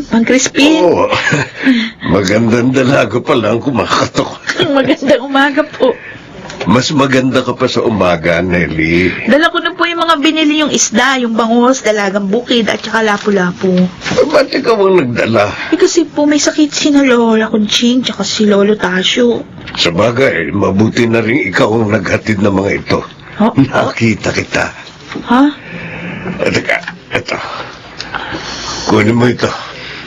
Mang Crispin. Oo. Magandang dalaga pa lang kumakatok. Magandang umaga po. Mas maganda ka pa sa umaga, Nelly. Dala ko na po yung mga binili yung isda, yung bangus, dalagang bukid, at saka lapu-lapu. Ba't ikaw ang nagdala? Kasi po may sakit si na Lola Conching, tsaka si Lolo Tasio. Sa bagay, mabuti na rin ikaw ang naghatid ng mga ito. Huh? Nakita kita. Ha? Teka, ito. Kunin mo ito.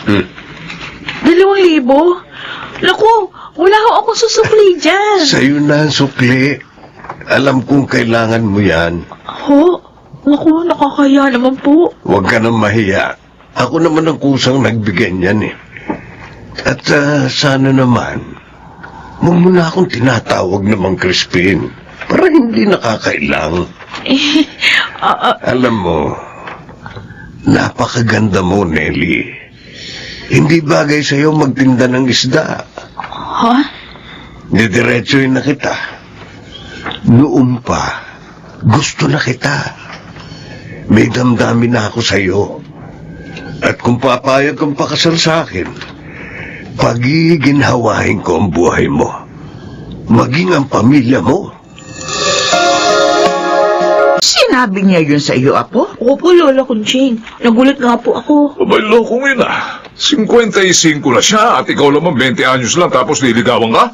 2,000? Naku, wala ho akong susukli dyan. Sa'yo na ang sukli. Alam kong kailangan mo yan. Ho? Naku, nakakaya naman po. Huwag ka nang mahiya. Ako naman ang kusang nagbigay niyan eh. At sana naman, huwag mo na akong tinatawag na Mang Crispin para hindi nakakailang. Alam mo, napakaganda mo, Nelly. Hindi bagay sa'yo magtinda ng isda. Ha? Didiretsohin na kita. Noon pa, gusto na kita. May damdamin na ako sa'yo. At kung papayag kang pakasal sa akin, pagiginhawain ko ang buhay mo. Maging ang pamilya mo. Sinabi niya yun sa iyo, Apo? Opo, Lola Conching. Nagulat nga po ako. Abay, lokong ina. 55 na siya at ikaw naman 20 anyos lang tapos liligawan ka?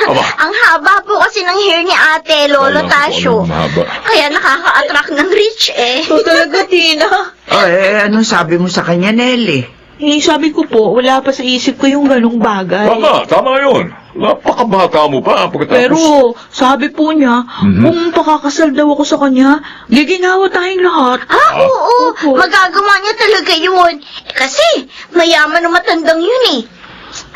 Aba. Ang haba po kasi ng hair ni Ate, Lolo Tasio. Kaya nakaka-attract ng rich eh. So talaga, Tina. Anong sabi mo sa kanya, Nelly? Sabi ko po, wala pa sa isip ko yung ganong bagay. Tama yun. Napakabata mo pa pagkatapos. Pero, sabi po niya, kung pakakasal daw ako sa kanya, giginawa tayong lahat. Oo. Opo. Magagawa niya talaga yun. Kasi, mayaman na matandang yun eh.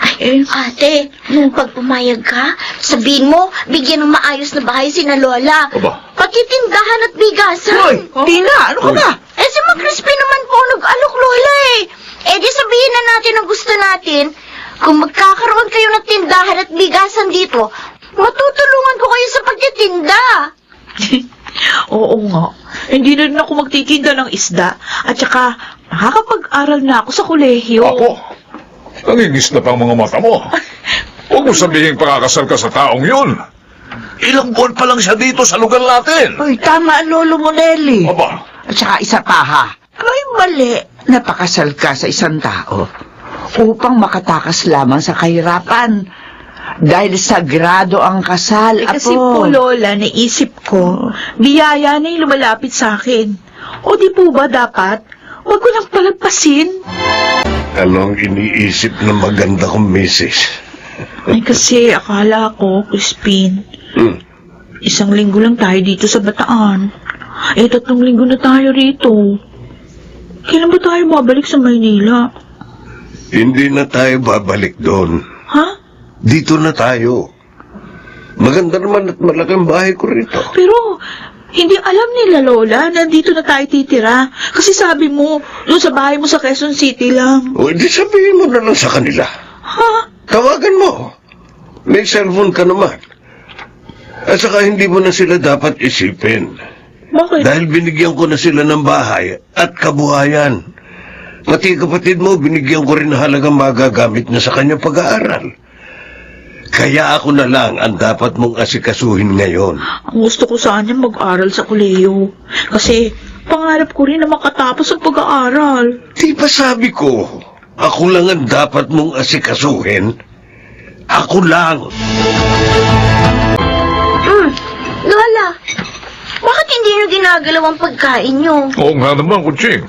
Ay, Ate, pag pumayag ka, sabihin mo, bigyan ng maayos na bahay si na Lola. Aba. Pati tindahan at bigasan. Hoy, Tina, ano ka ba? Si Mang Crispin naman po nag-alok, Lola eh. Di sabihin na natin ang gusto natin. Kung magkakaroon kayo ng tindahan at bigasan dito, matutulungan ko kayo sa pagtitinda. Oo nga. Hindi na rin ako magtitinda ng isda. At saka, makakapag-aral na ako sa kolehiyo. Ako, nangingis na pang mga mata mo. Huwag mo sabihin pakakasal ka sa taong yun. Ilang buwan pa lang siya dito sa lugar natin. Hoy, tama ang lolo mo, Nelly. Aba. At saka isa pa, ha? May mali na pakasal ka sa isang tao upang makatakas lamang sa kahirapan. Dahil sagrado ang kasal, Apo. Kasi po, Lola, naisip ko, biyaya na yung lumalapit sa akin. O di po ba dapat, huwag ko nang palagpasin? Anong iniisip ng maganda kong misis? Kasi akala ko, Crispin, 1 linggo lang tayo dito sa Bataan. 3 linggo na tayo rito. Kailan ba tayo babalik sa Maynila? Hindi na tayo babalik doon. Ha? Dito na tayo. Maganda naman at malaking bahay ko rito. Pero, hindi alam nila, Lola, na dito na tayo titira. Kasi sabi mo, doon sa bahay mo sa Quezon City lang. O, di sabihin mo na lang sa kanila. Ha? Tawagan mo. May cellphone ka naman. At saka hindi mo na sila dapat isipin. Bakit? Dahil binigyan ko na sila ng bahay at kabuhayan. Pati kapatid mo, binigyan ko rin ng halagang magagamit na sa kanyang pag-aaral. Kaya ako na lang ang dapat mong asikasuhin ngayon. Ang gusto ko sana mag-aral sa kolehiyo. Kasi pangarap ko rin na makatapos ang pag-aaral. Di ba sabi ko, ako lang ang dapat mong asikasuhin? Ako lang. Lola, bakit hindi nyo ginagalaw ang pagkain nyo? Oo nga naman, Kuching.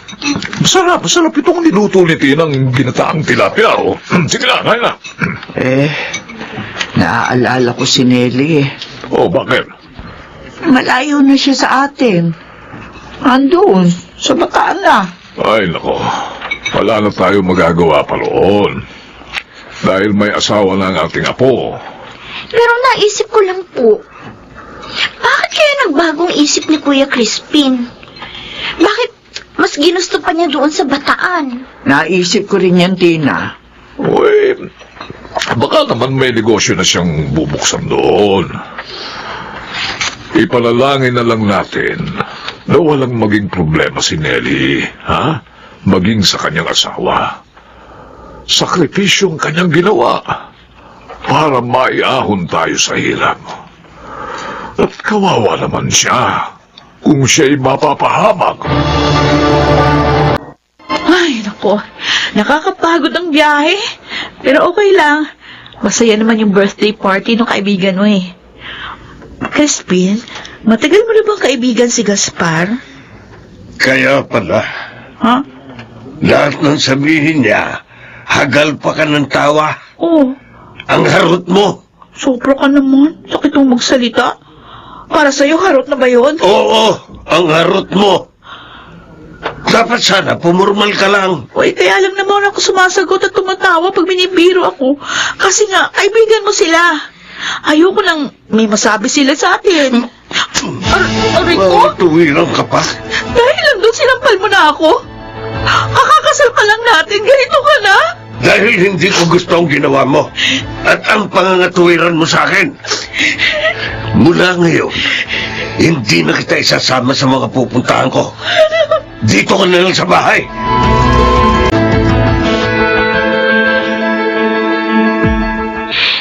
Masarap itong niluto ni Tinang ginataang tilapia, oh. Sige na, kain na. Naaalala ko si Nelly. Oh, bakit? Malayo na siya sa atin. Andun, sa Bataan na. Ay, nako. Wala na tayo magagawa pa roon. Dahil may asawa na ang ating apo. Pero naisip ko lang po, bakit kaya nagbagong isip ni Kuya Crispin? Bakit mas ginusto pa niya doon sa Bataan? Naisip ko rin yan, Tina. Uy, baka naman may negosyo na siyang bubuksan doon. Ipanalangin na lang natin na walang maging problema si Nelly, ha? Maging sa kanyang asawa. Sakripisyong kanyang ginawa para maiahon tayo sa hirap. At kawawa naman siya kung siya'y mapapahamak. Ay, nako. Nakakapagod ang biyahe. Pero okay lang. Masaya naman yung birthday party ng kaibigan mo eh. Crispin, matagal mo na bang kaibigan si Gaspar? Kaya pala, Ha? lahat ng sabihin niya, hagal pa ka ng tawa. Oh, Ang harot mo. sobra ka naman. Sakit mong magsalita. Para sa'yo, harot na ba yun? Oo, ang harot mo. Dapat sana pumurmal ka lang. Uy, kaya lang naman ako sumasagot at tumatawa pag binibiro ako. Kasi nga, kaibigan mo sila. Ayoko nang may masabi sila sa atin. Aray ko? Tuwirang ka pa. Dahil lang doon sinampal mo na ako. Kakakasal pa lang natin, ganito ka na? Dahil hindi ko gusto ang ginawa mo. At ang pangangatuwiran mo sa akin. Mula ngayon, hindi na kita isasama sa mga pupuntahan ko. Dito ka na lang sa bahay.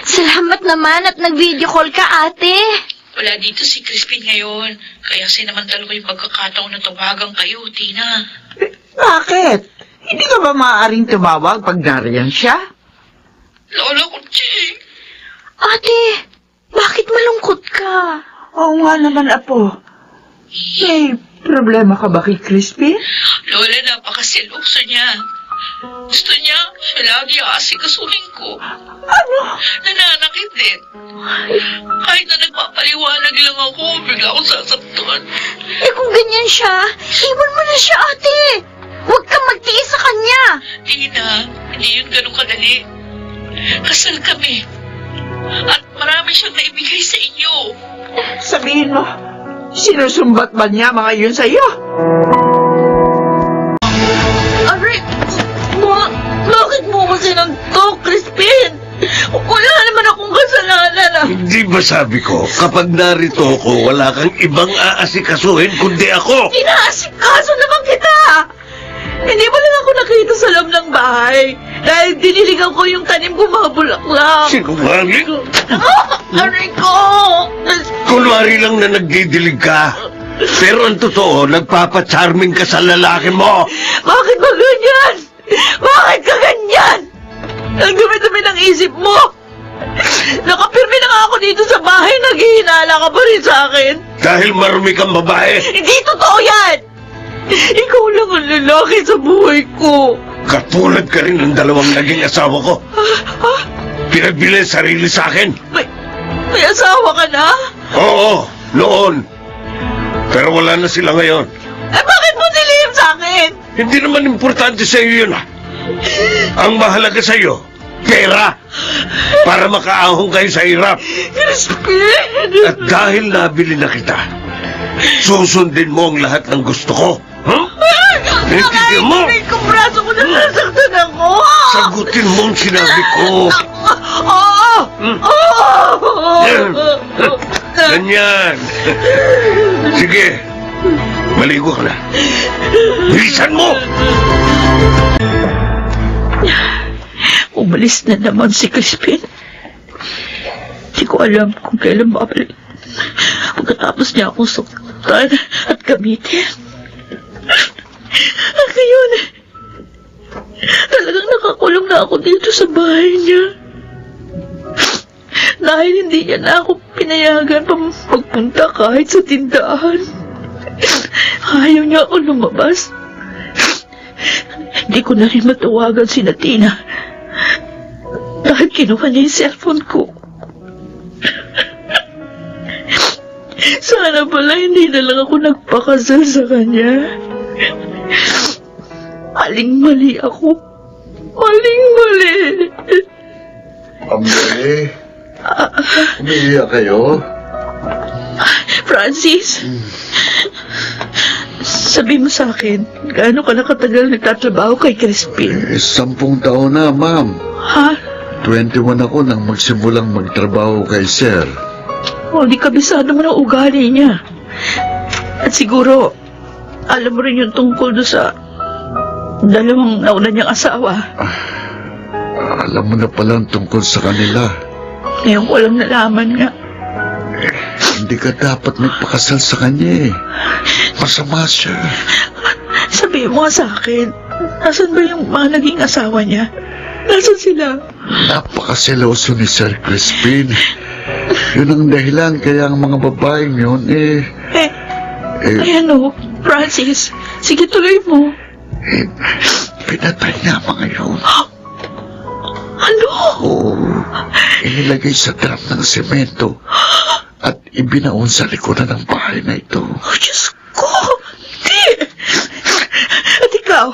Salamat naman at nag-video call ka, ate. Wala dito si Crispin ngayon. Kaya sinamantala ko yung pagkakataon na tawagan kayo, Tina. Bakit? Hindi ka ba maaaring tumawag pag nariyan siya? Lola Kutsi. Ate, bakit malungkot ka? Oo nga naman, Apo. May problema ka ba kay Crispin? Lola, napakaseloso niya. Gusto niya, siya lagi aasikasuhin ko. Ano? Nananakit din. Kahit na nagpapaliwanag lang ako, bigla akong sasaktan. Eh kung ganyan siya, iwan mo na siya, ate. Huwag kang magtiis sa kanya. Tina, hindi yun ganun kadali. Kasal kami. At marami siyang naibigay sa inyo. Sabihin mo, sinusumbat ba niya mga yun sa'yo? Aray, bakit mo ko sinuntok, Crispin? Wala naman akong kasalanan. Hindi ba sabi ko, kapag narito ako, wala kang ibang aasikasuhin kundi ako? Inaasikaso naman kita. Hindi mo lang ako nakita sa loob ng bahay. Dahil diniligan ko yung tanim ko mga bulaklak. Sinungaling? Aray ko! Kunwari lang na nagdidilig ka. Pero ang totoo, nagpapacharming ka sa lalaki mo. Bakit ba ganyan? Bakit ka ganyan? Ang dumi-dumi ng isip mo. Nakapirmi na nga ako dito sa bahay, naghihinala ka pa rin sa akin. Dahil marumi kang babae. Hindi totoo yan! Ikaw lang ang lalaki sa buhay ko. Katulad ka rin ng dalawang naging asawa ko. Pinagbili sarili sa akin. May asawa ka na? Oo, noon. Pero wala na sila ngayon. Eh bakit mo nilihim sa akin? Hindi naman importante sa iyo yun, ha? Ang mahalaga sa iyo, pera. Para makaahon kayo sa hirap. Crispin! At dahil nabili na kita, susundin mo ang lahat ng gusto ko. Huh? Naintindihan mo? Nakainig kong braso ko na nasaktan ako. Sagutin mo ang sinabi ko. Oo! Yan. Ganyan. Sige, maligo ka na. Bilisan mo! Umalis na naman si Crispin. Hindi ko alam kung kailan babalik. Pagkatapos niya akong saktan at gamitin. At ngayon, talagang nakakulong na ako dito sa bahay niya. Dahil hindi niya na ako pinayagan pa magpunta kahit sa tindahan. Ayaw niya ako lumabas. Hindi ko na rin matawagan si Tina. Dahil kinuha niya yung cellphone ko. Sana pala hindi na lang ako nagpakasal sa kanya. Maling-mali ako. Maling-mali. Mami, umiiyak kayo? Francis, sabi mo sa akin, gaano ka nakatagal nagtatrabaho kay Crispin? 10 taon na, ma'am. Ha? 21 ako nang magsimulang magtrabaho kay Sir. O, di kabisado mo ng ugali niya. At siguro, alam mo rin yung tungkol doon sa dalawang nauna niyang asawa. Alam mo na pala ang tungkol sa kanila. Ngayon ko lang nalaman nga. Hindi ka dapat nagpakasal sa kanya eh. Masama siya. Sabihin mo nga sa akin, nasan ba yung mga naging asawa niya? Nasan sila? Napakaseloso ni Sir Crispin. Yun ang dahilan kaya ang mga babaeng yun Ay ano, Francis, sige tuloy mo. Pinatay niya mga yun. Ano? Oo, inilagay sa drum ng semento at ibinaon sa likuran ng bahay na ito. Oh, Diyos ko! Di! At ikaw,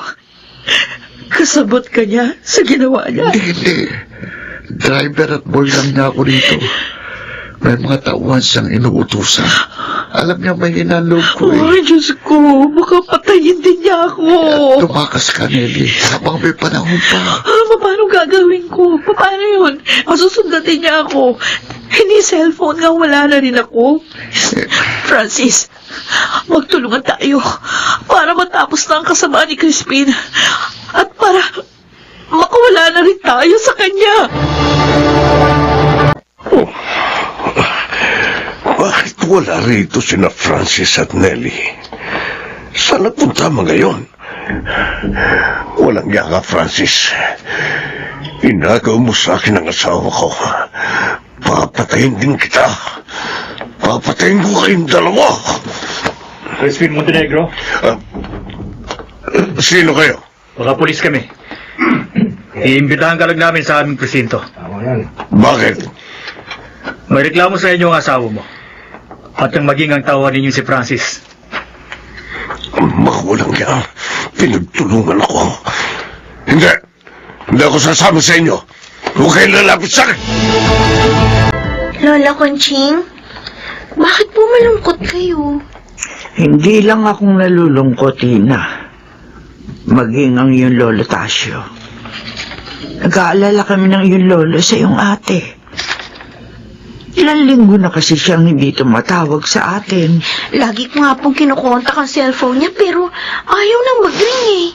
kasabot ka niya sa ginawa niya? Hindi. Driver at boy lang niya ako rito. May mga tauhan siyang inuutusan. Alam niya may hinalog ko eh. Ay, Diyos ko, baka patayin din niya ako. Tumakas ka, Nelly, habang may panahon pa. Paano gagawin ko? Paano yun? Masusundatin niya ako. Hindi cellphone nga, wala na rin ako. Francis, magtulungan tayo para matapos na ang kasamaan ni Crispin at para makawala na rin tayo sa kanya. Bakit wala rito sina Francis at Nelly? Saan napunta mga ngayon? Walang yaka, Francis. Inagaw mo sa akin ang asawa ko. Papatayin din kita. Papatayin ko kayong dalawa. Crispin Montenegro? Sino kayo? Mga pulis kami. Iimbitahan ka lang namin sa aming presinto. Bakit? May reklamo sa inyo ang asawa mo. At ang maging ang tawa ninyo si Francis. Makulang yan. Pinagtulungan ako. Hindi ako sasama sa inyo. Huwag kayong lalapit sa akin. Lola Conching, bakit po malungkot kayo? Hindi lang akong nalulungkot, Ina. Maging ang iyong lolo Tasio. Nag-aalala kami ng iyong lolo sa iyong ate. Ilang linggo na kasi siyang hindi tumatawag sa atin. Lagi ko nga pong kinukontak ang cellphone niya pero ayaw nang mag-ring eh.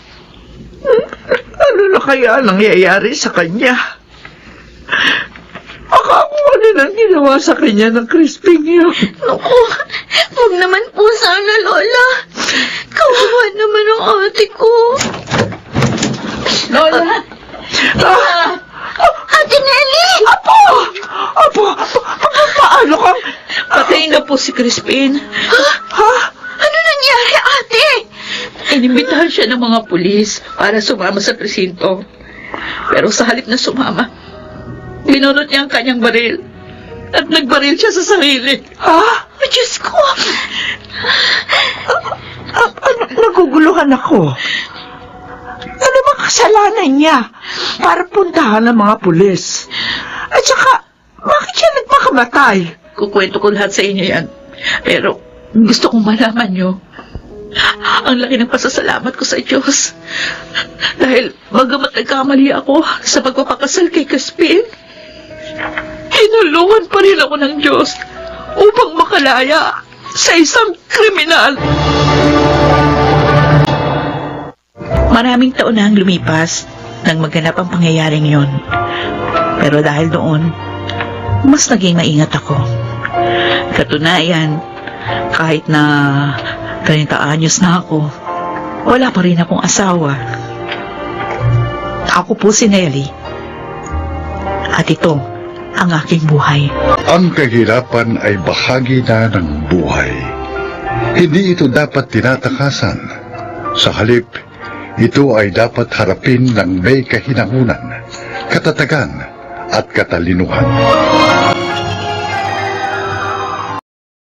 Ano na kaya nangyayari sa kanya? Akakuha na nang ginawa sa kanya ng Crispin yun. Naku, huwag naman po sana, Lola. Kawawa naman ang ate ko. Lola! Ate Nelly! Apo! Paano kang... Patayin na po si Crispin. Ha? Ano nangyari, ate? Inimbitahan siya ng mga pulis para sumama sa presinto. Pero sa halip na sumama, binunot niya ang kanyang baril. At nagbaril siya sa sarili. Oh, Diyos ko! Naguguluhan ako. Ano bang kasalanan niya para puntahan ng mga pulis? At saka, bakit siya nagpakamatay? Kukwento ko lahat sa inyo yan. Pero gusto kong malaman nyo ang laki ng pasasalamat ko sa Diyos. Dahil bagamat nagkamali ako sa pagpapakasal kay Crispin, hinulungan pa rin ako ng Diyos upang makalaya sa isang kriminal. Maraming taon na ang lumipas nang maganap ang pangyayaring yon. Pero dahil doon, mas naging maingat ako. Katunayan, kahit na 30 anyos na ako, wala pa rin akong asawa. Ako po si Nelly. At ito ang aking buhay. Ang kahirapan ay bahagi na ng buhay. Hindi ito dapat tinatakasan. Sa halip, ito ay dapat harapin ng may kahinangunan, katatagan at katalinuhan.